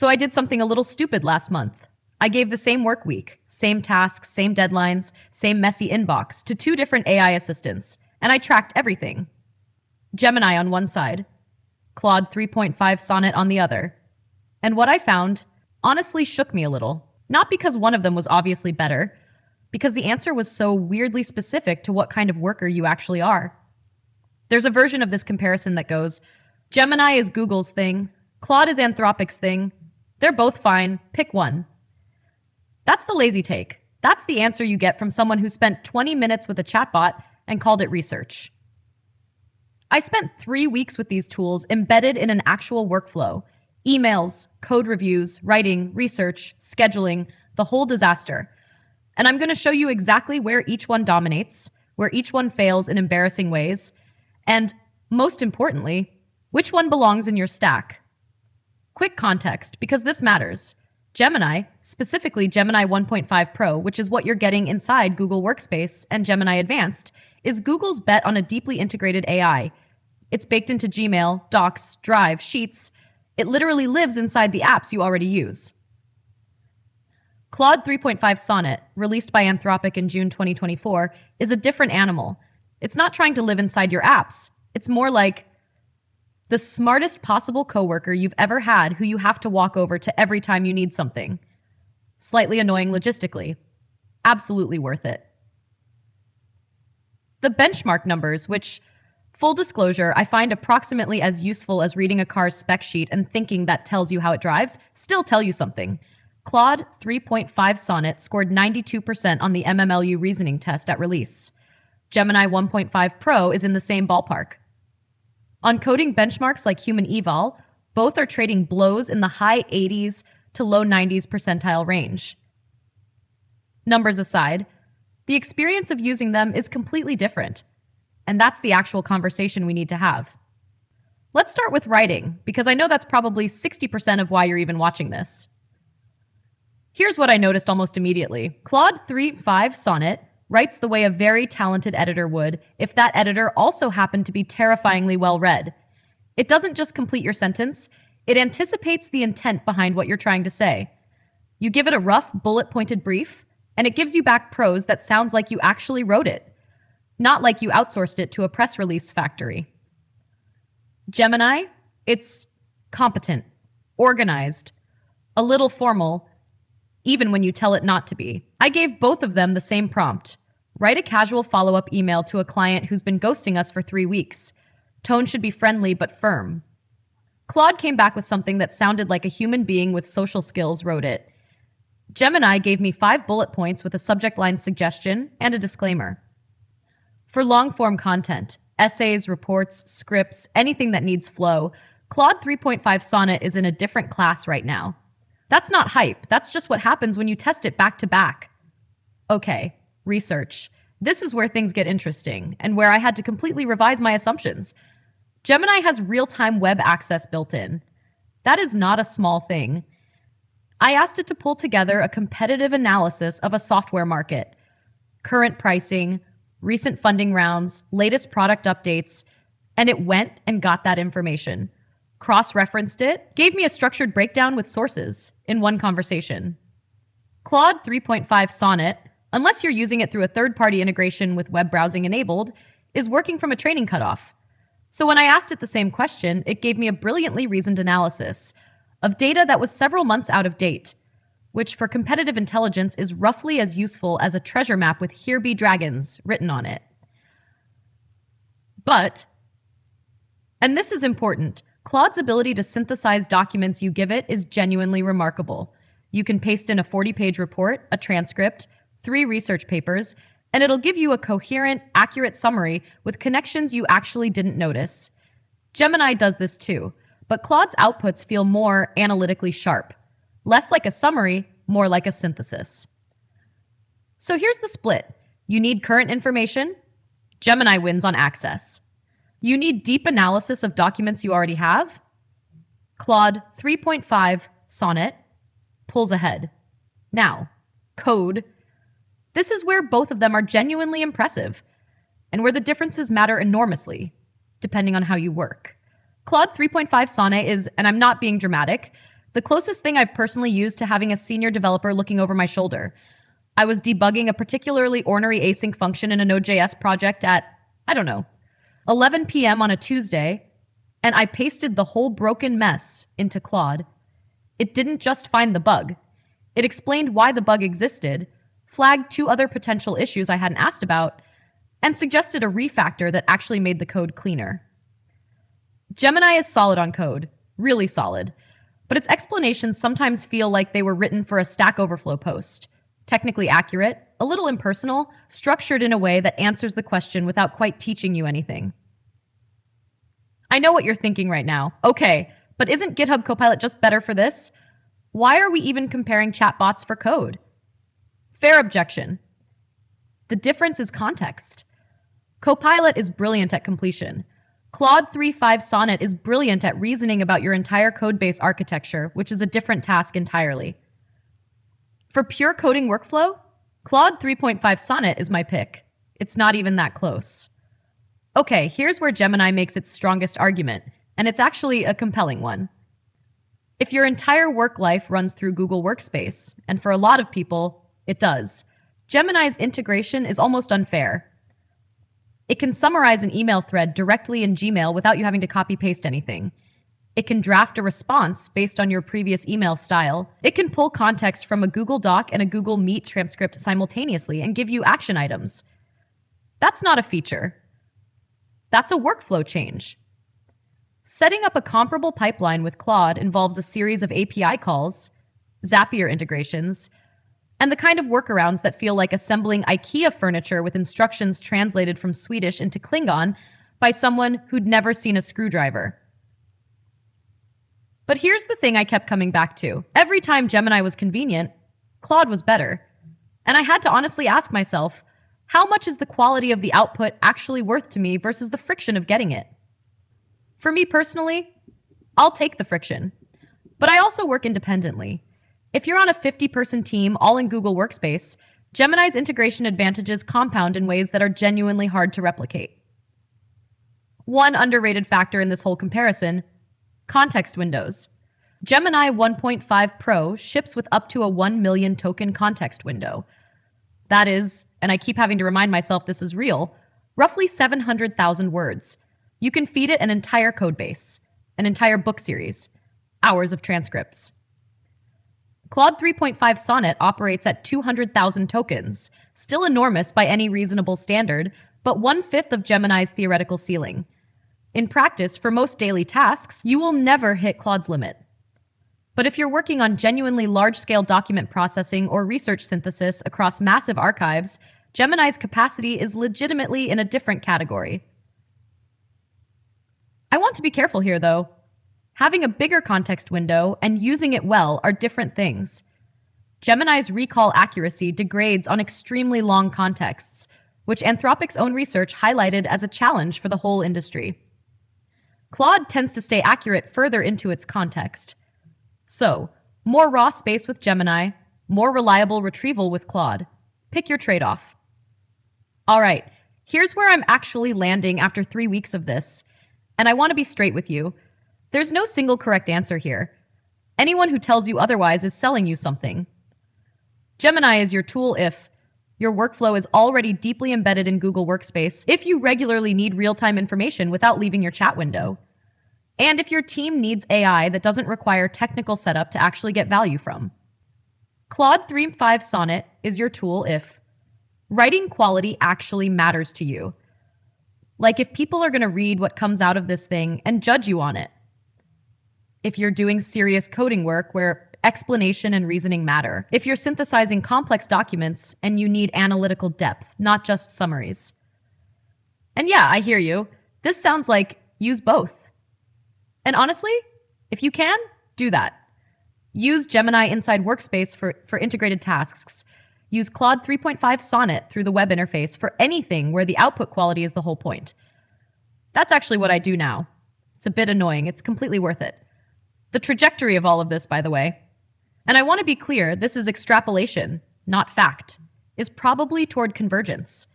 So I did something a little stupid last month. I gave the same work week, same tasks, same deadlines, same messy inbox to two different AI assistants, and I tracked everything. Gemini on one side, Claude 3.5 Sonnet on the other. And what I found honestly shook me a little. Not because one of them was obviously better, because the answer was so weirdly specific to what kind of worker you actually are. There's a version of this comparison that goes, Gemini is Google's thing, Claude is Anthropic's thing. They're both fine, pick one. That's the lazy take. That's the answer you get from someone who spent 20 minutes with a chatbot and called it research. I spent 3 weeks with these tools embedded in an actual workflow. Emails, code reviews, writing, research, scheduling, the whole disaster. And I'm going to show you exactly where each one dominates, where each one fails in embarrassing ways, and, most importantly, which one belongs in your stack. Quick context, because this matters. Gemini, specifically Gemini 1.5 Pro, which is what you're getting inside Google Workspace and Gemini Advanced, is Google's bet on a deeply integrated AI. It's baked into Gmail, Docs, Drive, Sheets. It literally lives inside the apps you already use. Claude 3.5 Sonnet, released by Anthropic in June 2024, is a different animal. It's not trying to live inside your apps. It's more like the smartest possible coworker you've ever had who you have to walk over to every time you need something. Slightly annoying logistically. Absolutely worth it. The benchmark numbers, which, full disclosure, I find approximately as useful as reading a car's spec sheet and thinking that tells you how it drives, still tell you something. Claude 3.5 Sonnet scored 92% on the MMLU reasoning test at release. Gemini 1.5 Pro is in the same ballpark. On coding benchmarks like Human Eval, both are trading blows in the high 80s to low 90s percentile range. Numbers aside, the experience of using them is completely different, and that's the actual conversation we need to have. Let's start with writing, because I know that's probably 60% of why you're even watching this. Here's what I noticed almost immediately. Claude 3.5 Sonnet writes the way a very talented editor would if that editor also happened to be terrifyingly well read. It doesn't just complete your sentence, it anticipates the intent behind what you're trying to say. You give it a rough, bullet-pointed brief, and it gives you back prose that sounds like you actually wrote it, not like you outsourced it to a press release factory. Gemini, it's competent, organized, a little formal, even when you tell it not to be. I gave both of them the same prompt. Write a casual follow-up email to a client who's been ghosting us for 3 weeks. Tone should be friendly but firm. Claude came back with something that sounded like a human being with social skills wrote it. Gemini gave me 5 bullet points with a subject line suggestion and a disclaimer. For long-form content, essays, reports, scripts, anything that needs flow, Claude 3.5 Sonnet is in a different class right now. That's not hype. That's just what happens when you test it back to back. Okay, research. This is where things get interesting and where I had to completely revise my assumptions. Gemini has real-time web access built in. That is not a small thing. I asked it to pull together a competitive analysis of a software market, current pricing, recent funding rounds, latest product updates, and it went and got that information. Cross-referenced it, gave me a structured breakdown with sources in one conversation. Claude 3.5 Sonnet, unless you're using it through a third-party integration with web browsing enabled, is working from a training cutoff. So when I asked it the same question, it gave me a brilliantly reasoned analysis of data that was several months out of date, which for competitive intelligence is roughly as useful as a treasure map with "Here be dragons" written on it. But, and this is important, Claude's ability to synthesize documents you give it is genuinely remarkable. You can paste in a 40-page report, a transcript, 3 research papers, and it'll give you a coherent, accurate summary with connections you actually didn't notice. Gemini does this too, but Claude's outputs feel more analytically sharp. Less like a summary, more like a synthesis. So here's the split. You need current information? Gemini wins on access. You need deep analysis of documents you already have? Claude 3.5 Sonnet pulls ahead. Now, code. This is where both of them are genuinely impressive, and where the differences matter enormously, depending on how you work. Claude 3.5 Sonnet is, and I'm not being dramatic, The closest thing I've personally used to having a senior developer looking over my shoulder. I was debugging a particularly ornery async function in a Node.js project at, I don't know, 11 p.m. on a Tuesday, and I pasted the whole broken mess into Claude. It didn't just find the bug. It explained why the bug existed, flagged 2 other potential issues I hadn't asked about, and suggested a refactor that actually made the code cleaner. Gemini is solid on code, really solid, but its explanations sometimes feel like they were written for a Stack Overflow post. Technically accurate, a little impersonal, structured in a way that answers the question without quite teaching you anything. I know what you're thinking right now. Okay, but isn't GitHub Copilot just better for this? Why are we even comparing chatbots for code? Fair objection. The difference is context. Copilot is brilliant at completion. Claude 3.5 Sonnet is brilliant at reasoning about your entire codebase architecture, which is a different task entirely. For pure coding workflow, Claude 3.5 Sonnet is my pick. It's not even that close. Okay, here's where Gemini makes its strongest argument, and it's actually a compelling one. If your entire work life runs through Google Workspace, and for a lot of people, it does, Gemini's integration is almost unfair. It can summarize an email thread directly in Gmail without you having to copy-paste anything. It can draft a response based on your previous email style. It can pull context from a Google Doc and a Google Meet transcript simultaneously and give you action items. That's not a feature. That's a workflow change. Setting up a comparable pipeline with Claude involves a series of API calls, Zapier integrations, and the kind of workarounds that feel like assembling IKEA furniture with instructions translated from Swedish into Klingon by someone who'd never seen a screwdriver. But here's the thing I kept coming back to. Every time Gemini was convenient, Claude was better. And I had to honestly ask myself, how much is the quality of the output actually worth to me versus the friction of getting it? For me personally, I'll take the friction. But I also work independently. If you're on a 50-person team all in Google Workspace, Gemini's integration advantages compound in ways that are genuinely hard to replicate. One underrated factor in this whole comparison: context windows. Gemini 1.5 Pro ships with up to a 1 million token context window. That is, and I keep having to remind myself this is real, roughly 700,000 words. You can feed it an entire code base, an entire book series, hours of transcripts. Claude 3.5 Sonnet operates at 200,000 tokens, still enormous by any reasonable standard, but 1/5 of Gemini's theoretical ceiling. In practice, for most daily tasks, you will never hit Claude's limit. But if you're working on genuinely large-scale document processing or research synthesis across massive archives, Gemini's capacity is legitimately in a different category. I want to be careful here, though. Having a bigger context window and using it well are different things. Gemini's recall accuracy degrades on extremely long contexts, which Anthropic's own research highlighted as a challenge for the whole industry. Claude tends to stay accurate further into its context. So, more raw space with Gemini, more reliable retrieval with Claude. Pick your trade-off. All right, here's where I'm actually landing after 3 weeks of this, and I want to be straight with you. There's no single correct answer here. Anyone who tells you otherwise is selling you something. Gemini is your tool if your workflow is already deeply embedded in Google Workspace, if you regularly need real-time information without leaving your chat window, and if your team needs AI that doesn't require technical setup to actually get value from. Claude 3.5 Sonnet is your tool if writing quality actually matters to you. Like if people are going to read what comes out of this thing and judge you on it. If you're doing serious coding work where explanation and reasoning matter. If you're synthesizing complex documents and you need analytical depth, not just summaries. And yeah, I hear you. This sounds like use both. And honestly, if you can, do that. Use Gemini inside Workspace for integrated tasks. Use Claude 3.5 Sonnet through the web interface for anything where the output quality is the whole point. That's actually what I do now. It's a bit annoying. It's completely worth it. The trajectory of all of this, by the way, and I want to be clear, this is extrapolation, not fact, is probably toward convergence.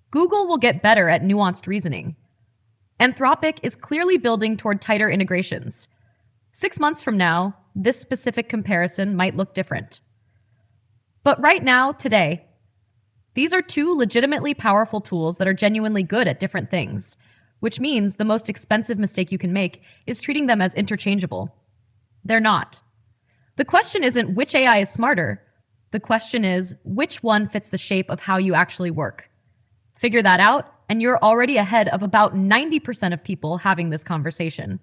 Google will get better at nuanced reasoning. Anthropic is clearly building toward tighter integrations. 6 months from now, this specific comparison might look different. But right now, today, these are two legitimately powerful tools that are genuinely good at different things, which means the most expensive mistake you can make is treating them as interchangeable. They're not. The question isn't which AI is smarter. The question is which one fits the shape of how you actually work. Figure that out, and you're already ahead of about 90% of people having this conversation.